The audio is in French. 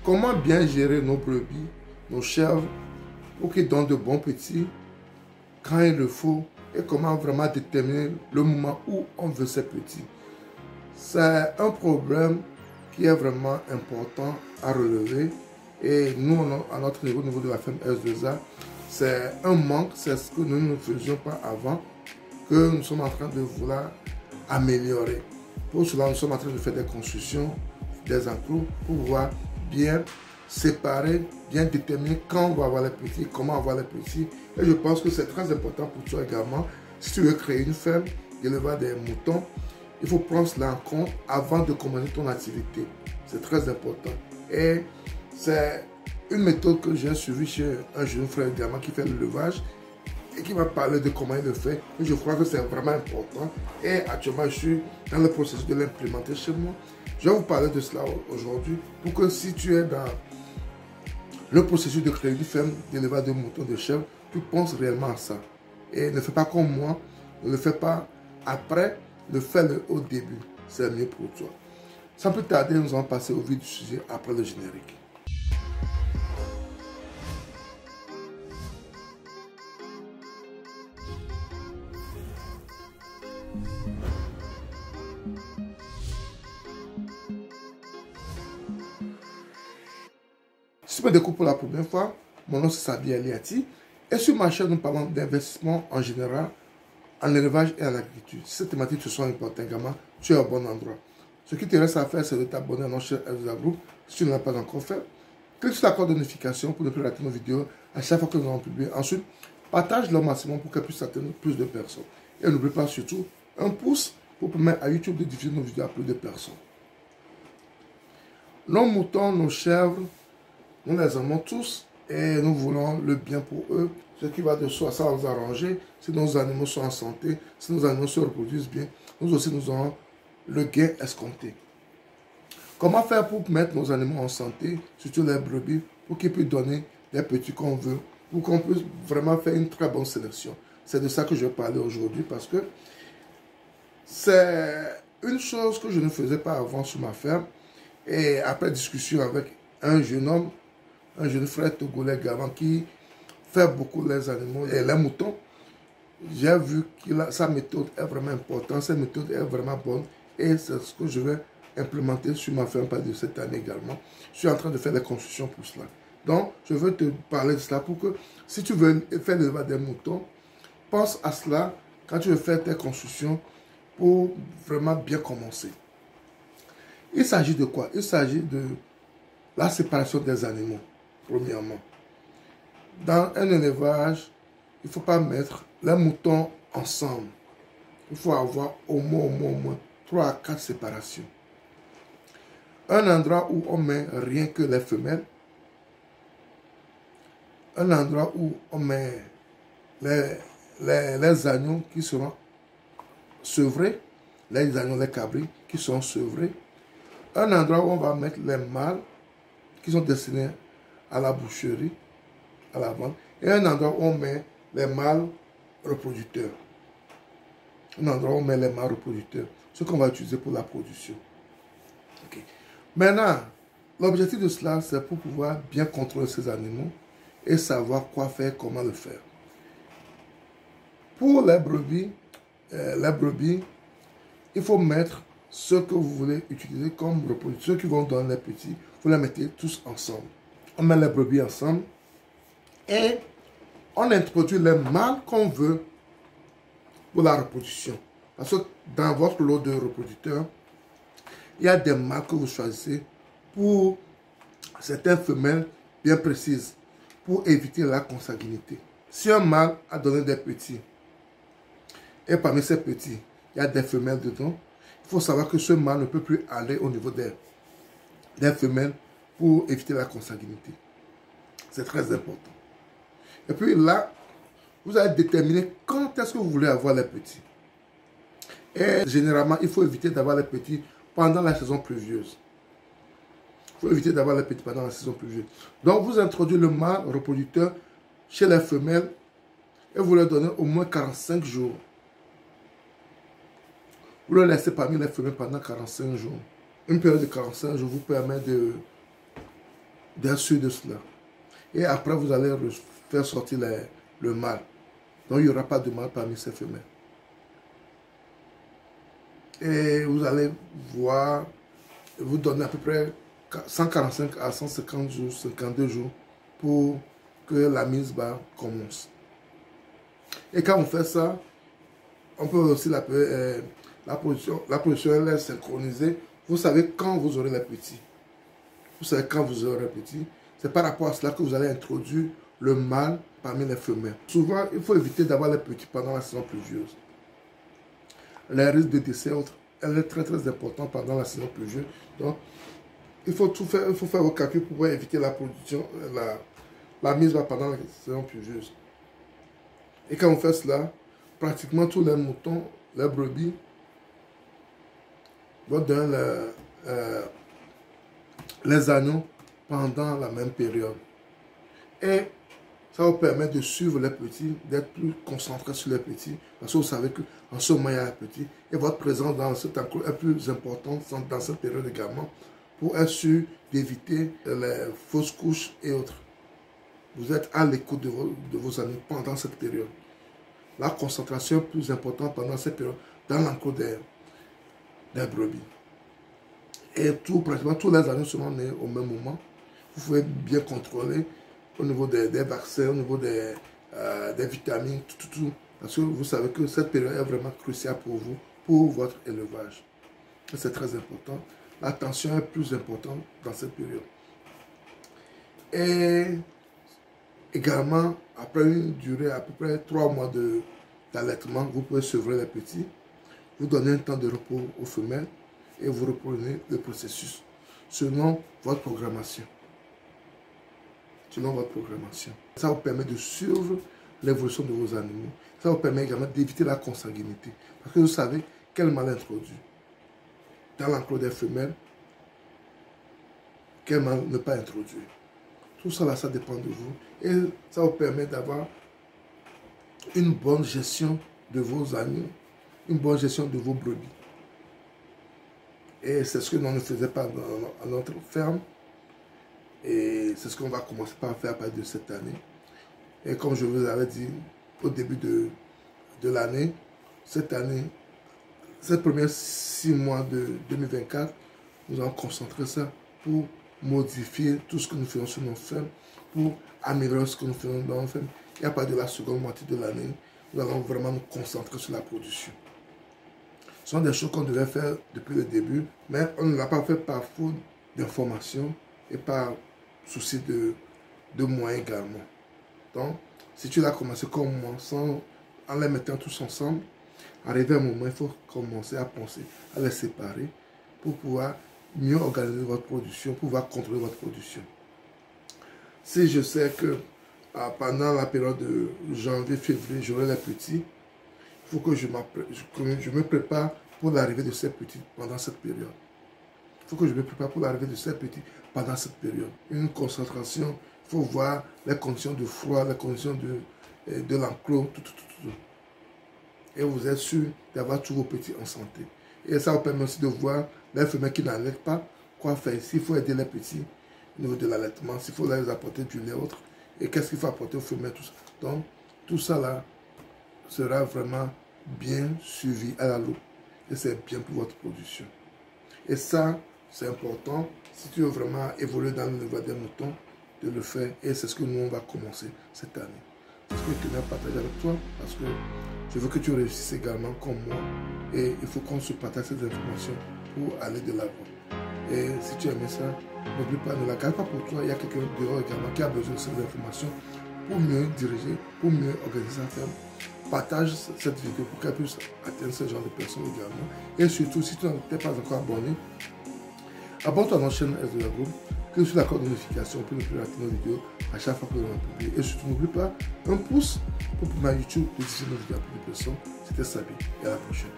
Comment bien gérer nos brebis, nos chèvres, pour qu'ils donnent de bons petits quand il le faut et comment vraiment déterminer le moment où on veut ces petits. C'est un problème qui est vraiment important à relever et nous, à notre niveau, au niveau de la ferme S2A, c'est un manque, c'est ce que nous ne faisions pas avant, que nous sommes en train de vouloir améliorer. Pour cela, nous sommes en train de faire des constructions, des enclos pour pouvoir bien séparer, bien déterminer quand on va avoir les petits, comment avoir les petits. Et je pense que c'est très important pour toi également. Si tu veux créer une ferme, d'élevage des moutons, il faut prendre cela en compte avant de commencer ton activité. C'est très important. Et c'est une méthode que j'ai suivie chez un jeune frère également qui fait l'élevage et qui va parler de comment il le fait. Et je crois que c'est vraiment important. Et actuellement, je suis dans le processus de l'implémenter chez moi. Je vais vous parler de cela aujourd'hui pour que si tu es dans le processus de créer une ferme d'élevage de moutons, de chèvres, tu penses réellement à ça. Et ne fais pas comme moi, ne le fais pas après, fais-le au début. C'est mieux pour toi. Sans plus tarder, nous allons passer au vif du sujet après le générique. Si tu me découvres pour la première fois, mon nom c'est Sabi Aliati et sur ma chaîne nous parlons d'investissement en général, en élevage et en agriculture. Si ces thématiques te sont importantes également, tu es au bon endroit. Ce qui te reste à faire, c'est de t'abonner à notre chaîne S2A Group si tu ne l'as pas encore fait. Clique sur la cloche de notification pour ne plus rater nos vidéos à chaque fois que nous allons publier. Ensuite, partage-le au maximum pour qu'elle puisse atteindre plus de personnes. Et n'oublie pas surtout un pouce pour permettre à YouTube de diffuser nos vidéos à plus de personnes. Nos moutons, nos chèvres, nous les aimons tous et nous voulons le bien pour eux. Ce qui va de soi, ça va nous arranger. Si nos animaux sont en santé, si nos animaux se reproduisent bien, nous aussi nous aurons le gain escompté. Comment faire pour mettre nos animaux en santé, surtout les brebis, pour qu'ils puissent donner les petits qu'on veut, pour qu'on puisse vraiment faire une très bonne sélection. C'est de ça que je vais parler aujourd'hui parce que c'est une chose que je ne faisais pas avant sur ma ferme. Et après discussion avec un jeune homme, un jeune frère togolais également qui fait beaucoup les animaux et les moutons, j'ai vu que sa méthode est vraiment importante, sa méthode est vraiment bonne et c'est ce que je vais implémenter sur ma ferme de cette année également. Je suis en train de faire des constructions pour cela. Donc, je veux te parler de cela pour que si tu veux faire l'élevage des moutons, pense à cela quand tu veux faire tes constructions pour vraiment bien commencer. Il s'agit de quoi? Il s'agit de la séparation des animaux, premièrement. Dans un élevage, il ne faut pas mettre les moutons ensemble. Il faut avoir au moins 3 à 4 séparations. Un endroit où on met rien que les femelles. Un endroit où on met les agneaux qui seront sevrés. Les agneaux, les cabris qui sont sevrés. Un endroit où on va mettre les mâles qui sont destinés à la boucherie, à la vente. Et un endroit où on met les mâles reproducteurs. Un endroit où on met les mâles reproducteurs. Ce qu'on va utiliser pour la production. Okay. Maintenant, l'objectif de cela, c'est pour pouvoir bien contrôler ces animaux et savoir quoi faire, comment le faire. Pour les brebis, il faut mettre ce que vous voulez utiliser comme reproduction. Ceux qui vont donner les petits, vous les mettez tous ensemble. On met les brebis ensemble et on introduit les mâles qu'on veut pour la reproduction. Parce que dans votre lot de reproducteurs, il y a des mâles que vous choisissez pour certaines femelles bien précises, pour éviter la consanguinité. Si un mâle a donné des petits, et parmi ces petits, il y a des femelles dedans, il faut savoir que ce mâle ne peut plus aller au niveau des femelles pour éviter la consanguinité. C'est très important. Et puis là, vous allez déterminer quand est-ce que vous voulez avoir les petits. Et généralement, il faut éviter d'avoir les petits pendant la saison pluvieuse. Il faut éviter d'avoir les petits pendant la saison pluvieuse. Donc, vous introduisez le mâle reproducteur chez les femelles et vous leur donnez au moins 45 jours. Vous le laissez parmi les femelles pendant 45 jours. Une période de 45 jours vous permet dessus de cela. Et après, vous allez faire sortir le mâle. Donc, il n'y aura pas de mâle parmi ces femelles. Et vous allez voir, vous donner à peu près 145 à 150 jours, 52 jours pour que la mise bas commence. Et quand on fait ça, on peut aussi la production elle est synchronisée. Vous savez quand vous aurez les petits. Vous savez quand vous aurez les petits. C'est par rapport à cela que vous allez introduire le mâle parmi les femelles. Souvent, il faut éviter d'avoir les petits pendant la saison pluvieuse. Les risques de décès elle est très important pendant la saison pluvieuse. Donc, il faut faire vos calculs pour pouvoir éviter la production, la mise pendant la saison pluvieuse. Et quand on fait cela, pratiquement tous les moutons, les brebis, vont donner les agneaux pendant la même période. Et ça vous permet de suivre les petits, d'être plus concentré sur les petits, parce que vous savez qu'en ce moment, il y a un petit, et votre présence dans cet enclos est plus importante dans cette période également, pour être sûr d'éviter les fausses couches et autres. Vous êtes à l'écoute de vos agneaux pendant cette période. La concentration est plus importante pendant cette période, dans l'enclos des brebis. Et pratiquement tous les agneaux seront nés au même moment. Vous pouvez bien contrôler au niveau des vaccins, au niveau des vitamines, tout. Parce que vous savez que cette période est vraiment cruciale pour vous, pour votre élevage. C'est très important. L'attention est plus importante dans cette période. Et également, après une durée à peu près 3 mois d'allaitement, vous pouvez sevrer les petits. Vous donnez un temps de repos aux femelles et vous reprenez le processus selon votre programmation. Selon votre programmation. Ça vous permet de suivre l'évolution de vos animaux. Ça vous permet également d'éviter la consanguinité. Parce que vous savez quel mâle introduit dans l'enclos des femelles, quel mâle ne pas introduire. Tout ça là, ça dépend de vous. Et ça vous permet d'avoir une bonne gestion de vos agneaux, une bonne gestion de vos brebis. Et c'est ce que l'on ne faisait pas à notre ferme. Et c'est ce qu'on va commencer par faire à partir de cette année. Et comme je vous avais dit au début de l'année, cette année, ces premiers 6 mois de 2024, nous allons concentrer ça pour modifier tout ce que nous faisons sur nos fermes, pour améliorer ce que nous faisons dans nos fermes. Et à partir de la seconde moitié de l'année, nous allons vraiment nous concentrer sur la production. Ce sont des choses qu'on devait faire depuis le début, mais on ne l'a pas fait par faute d'informations et par souci de moyens également. Donc, si tu l'as commencé comme moi, en les mettant tous ensemble, arrivé à un moment, il faut commencer à penser, à les séparer pour pouvoir mieux organiser votre production, pour pouvoir contrôler votre production. Si je sais que pendant la période de janvier-février, j'aurai les petits, il faut que je me prépare pour l'arrivée de ces petits pendant cette période. Il faut que je me prépare pour l'arrivée de ces petits pendant cette période. Une concentration, il faut voir les conditions de froid, les conditions de l'enclos, tout. Et vous êtes sûr d'avoir tous vos petits en santé. Et ça vous permet aussi de voir les femelles qui n'allaitent pas, quoi faire. S'il faut aider les petits au niveau de l'allaitement, s'il faut leur apporter du lait autre, et qu'est-ce qu'il faut apporter aux femelles, tout ça. Donc, tout ça là sera vraiment bien suivi à la loupe. Et c'est bien pour votre production. Et ça, c'est important, si tu veux vraiment évoluer dans l'élevage des moutons, de le faire. Et c'est ce que nous, on va commencer cette année. C'est ce que je tenais à partager avec toi, parce que je veux que tu réussisses également comme moi. Et il faut qu'on se partage ces informations pour aller de l'avant. Et si tu aimes ça, n'oublie pas, ne la garde pas pour toi. Il y a quelqu'un dehors également qui a besoin de ces informations pour mieux diriger, pour mieux organiser sa ferme. Partage cette vidéo pour qu'elle puisse atteindre ce genre de personnes également. Et surtout, si tu n'es pas encore abonné, abonne-toi à notre chaîne SDA Group, clique sur la cloche de notification pour ne plus rater nos vidéos à chaque fois que nous allons publier. Et surtout, n'oublie pas un pouce pour ma YouTube pour diffuser nos vidéos à plus de personnes. C'était Sabi et à la prochaine.